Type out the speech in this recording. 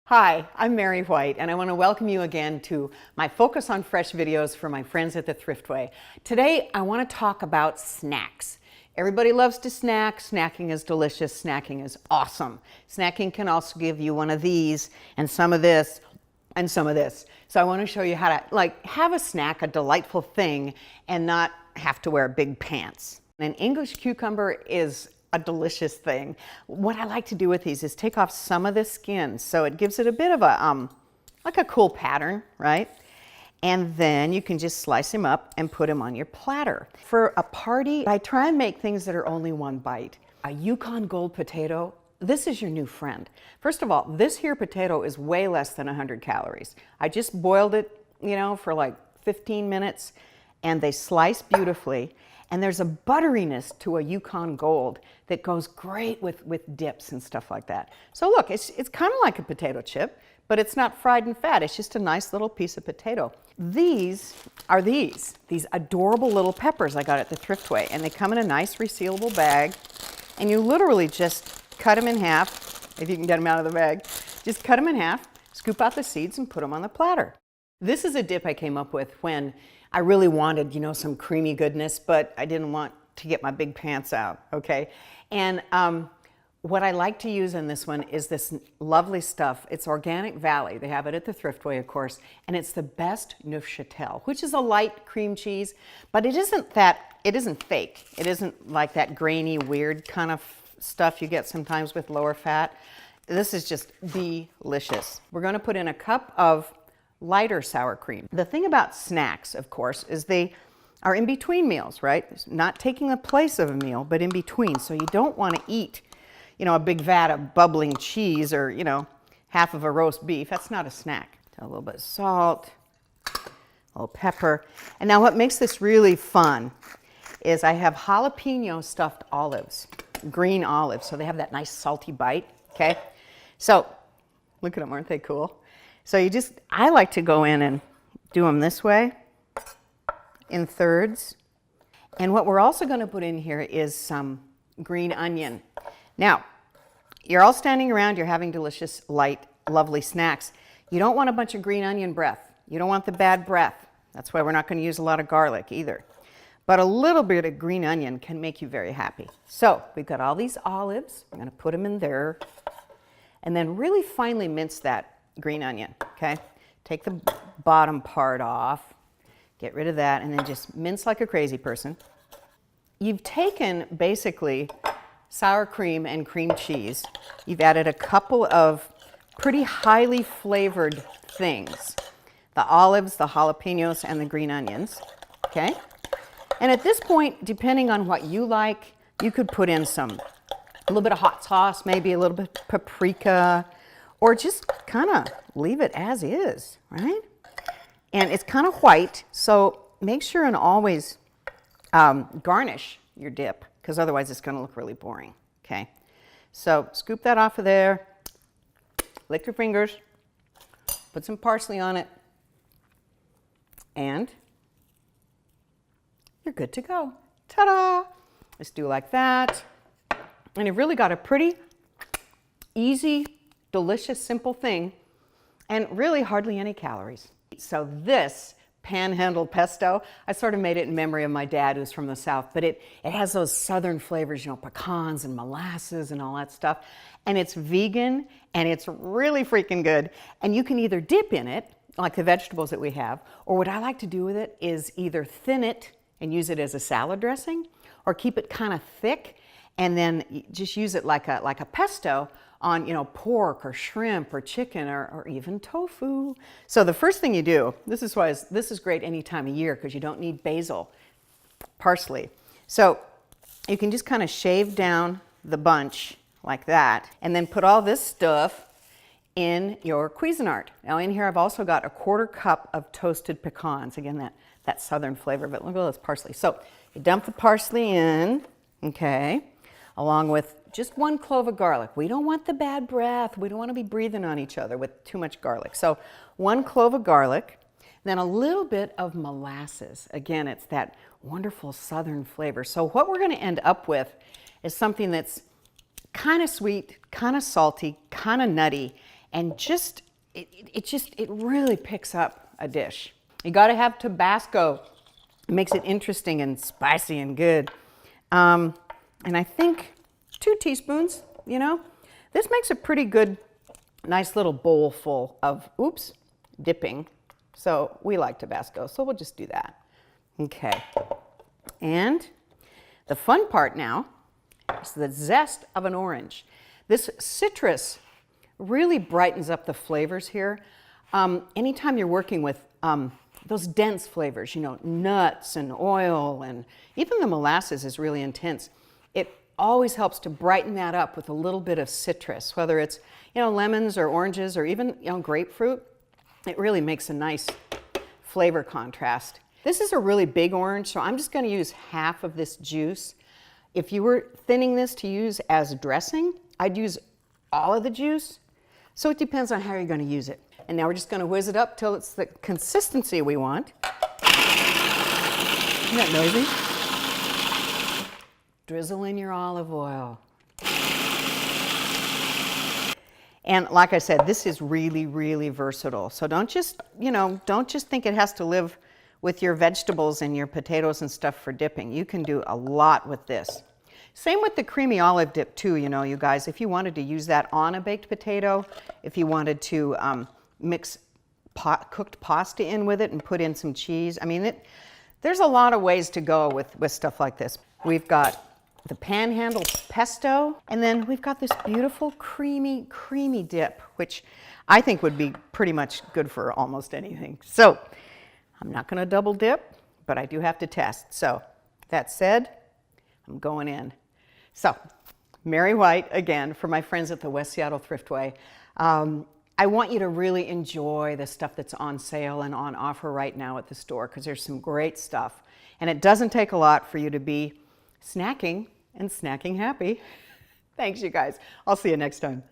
Hi, I'm Mary White, and I want to welcome you again to my Focus on Fresh videos for my friends at the Thriftway. Today, I want to talk about snacks. Everybody loves to snack. Snacking is delicious. Snacking is awesome. Snacking can also give you one of these and some of this and some of this. So I want to show you how to have a snack, a delightful thing, and not have to wear big pants. An English cucumber is a delicious thing. What I like to do with these is take off some of the skin, so it gives it a bit of a like a cool pattern, right? And then you can just slice them up and put them on your platter. For a party, I try and make things that are only one bite. A Yukon Gold potato, this is your new friend. First of all, this here potato is way less than 100 calories. I just boiled it, for like 15 minutes, and they slice beautifully. And there's a butteriness to a Yukon Gold that goes great with dips and stuff like that. So look, it's kind of like a potato chip, but it's not fried in fat. It's just a nice little piece of potato. These are these adorable little peppers I got at the Thriftway, and they come in a nice resealable bag, and you literally just cut them in half, if you can get them out of the bag. Just cut them in half, scoop out the seeds, and put them on the platter. This is a dip I came up with when I really wanted, some creamy goodness, but I didn't want to get my big pants out, okay? And what I like to use in this one is this lovely stuff. It's Organic Valley. They have it at the Thriftway, of course, and it's the best Neufchâtel, which is a light cream cheese, but it isn't fake. It isn't like that grainy, weird kind of stuff you get sometimes with lower fat. This is just delicious. We're gonna put in a cup of lighter sour cream. The thing about snacks, of course, is they are in between meals, right? It's not taking the place of a meal, but in between. So you don't want to eat, a big vat of bubbling cheese or, half of a roast beef. That's not a snack. A little bit of salt, a little pepper. And now what makes this really fun is I have jalapeno stuffed olives, green olives. So they have that nice salty bite, okay? So look at them, aren't they cool? So I like to go in and do them this way in thirds. And what we're also going to put in here is some green onion. Now, you're all standing around, you're having delicious, light, lovely snacks. You don't want a bunch of green onion breath. You don't want the bad breath. That's why we're not going to use a lot of garlic either. But a little bit of green onion can make you very happy. So we've got all these olives. I'm going to put them in there. And then really finely mince that green onion, okay? Take the bottom part off, get rid of that, and then just mince like a crazy person. You've taken basically sour cream and cream cheese. You've added a couple of pretty highly flavored things. The olives, the jalapenos, and the green onions, okay? And at this point, depending on what you like, you could put in a little bit of hot sauce, maybe a little bit of paprika, or just kind of leave it as is, right? And it's kind of white, so make sure and always garnish your dip, because otherwise it's going to look really boring, okay? So scoop that off of there, lick your fingers, put some parsley on it, and you're good to go. Ta-da! Let's do like that. And you've really got a pretty easy, delicious, simple thing, and really hardly any calories. So this panhandle pesto, I sort of made it in memory of my dad, who's from the South, but it has those southern flavors, pecans and molasses and all that stuff. And it's vegan, and it's really freaking good. And you can either dip in it, like the vegetables that we have, or what I like to do with it is either thin it and use it as a salad dressing, or keep it kind of thick, and then just use it like a pesto on pork or shrimp or chicken or even tofu. So the first thing you do, this is great any time of year because you don't need basil, parsley. So you can just kind of shave down the bunch like that, and then put all this stuff in your Cuisinart. Now in here I've also got a 1/4 cup of toasted pecans. Again, that southern flavor of it. Look at all this parsley. So you dump the parsley in, okay, along with just 1 clove of garlic. We don't want the bad breath. We don't want to be breathing on each other with too much garlic. So 1 clove of garlic, then a little bit of molasses. Again, it's that wonderful southern flavor. So what we're going to end up with is something that's kind of sweet, kind of salty, kind of nutty, and it really picks up a dish. You got to have Tabasco. It makes it interesting and spicy and good. And I think 2 teaspoons, you know. This makes a pretty good, nice little bowl full of, dipping. So we like Tabasco, so we'll just do that. Okay. And the fun part now is the zest of an orange. This citrus really brightens up the flavors here. Anytime you're working with those dense flavors, you know, nuts and oil, and even the molasses is really intense. It always helps to brighten that up with a little bit of citrus, whether it's, you know, lemons or oranges or even, you know, grapefruit. It really makes a nice flavor contrast. This is a really big orange, so I'm just going to use half of this juice. If you were thinning this to use as dressing, I'd use all of the juice. So it depends on how you're going to use it. And now we're just going to whiz it up till it's the consistency we want. Isn't that noisy? Drizzle in your olive oil. And like I said, this is really, really versatile. So don't just think it has to live with your vegetables and your potatoes and stuff for dipping. You can do a lot with this. Same with the creamy olive dip too, you know, you guys. If you wanted to use that on a baked potato, if you wanted to mix cooked pasta in with it and put in some cheese. I mean, there's a lot of ways to go with stuff like this. We've got the panhandle pesto, and then we've got this beautiful creamy dip, which I think would be pretty much good for almost anything. So I'm not going to double dip, but I do have to test. So that said, I'm going in. So Mary White again for my friends at the West Seattle Thriftway. I want you to really enjoy the stuff that's on sale and on offer right now at the store, because there's some great stuff. And it doesn't take a lot for you to be snacking and snacking happy. Thanks, you guys. I'll see you next time.